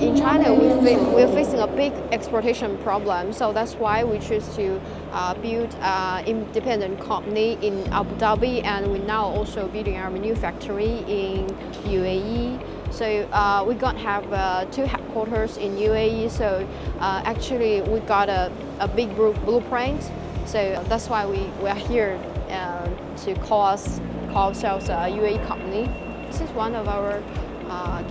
in China, we're facing a big exportation problem, so that's why we choose to build an independent company in Abu Dhabi, and we're now also building our new factory in UAE. So we're going to have 2 headquarters in UAE, so actually we got a big blueprint, so that's why we are here to call ourselves a UAE company. This is one of our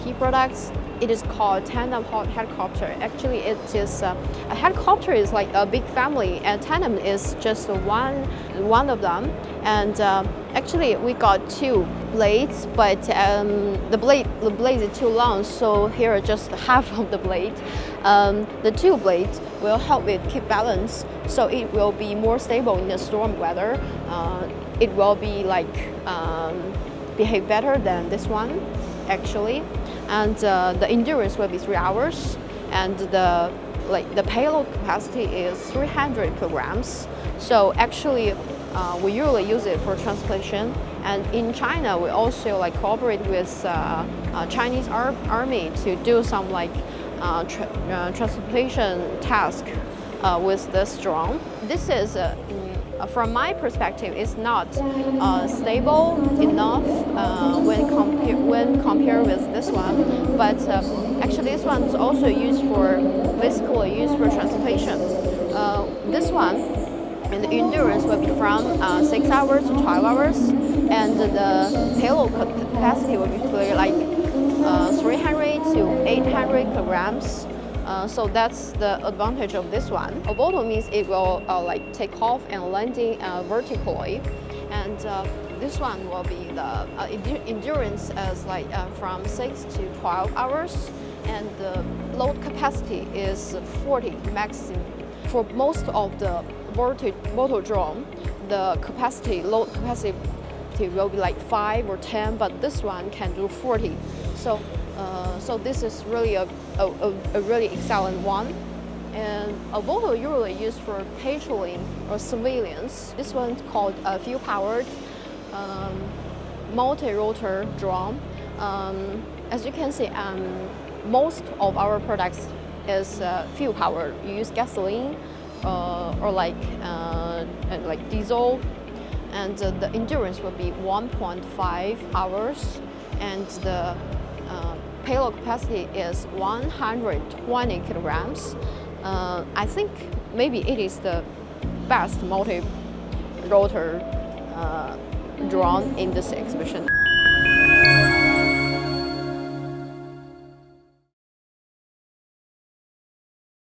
key products. It is called tandem helicopter. Actually, it is a helicopter is like a big family, and tandem is just one of them. And actually, we got 2 blades, but the blade is too long, so here are just half of the blade. The 2 blades will help it keep balance, so it will be more stable in the storm weather. It will be like behave better than this one, actually. And the endurance will be 3 hours, and the payload capacity is 300 kilograms. So actually, we usually use it for transportation. And in China, we also cooperate with Chinese army to do some transportation task with this drone. This is from my perspective, it's not stable enough when compared with this one. But actually, this one is also basically used for transportation. This one, and the endurance will be from 6 hours to 12 hours, and the payload capacity will be 300 to 800 kilograms. So that's the advantage of this one. A VTOL means it will take off and landing vertically, and this one will be the endurance as from 6 to 12 hours, and the load capacity is 40 maximum. For most of the VTOL drone, the load capacity will be 5 or 10, but this one can do 40. So this is really a really excellent one. And a VTOL usually used for patrolling or surveillance. This one's called a fuel-powered multi-rotor drone. As you can see, most of our products is fuel-powered. You use gasoline or diesel, and the endurance will be 1.5 hours, and the payload capacity is 120 kilograms. I think maybe it is the best multi-rotor drone in this exhibition.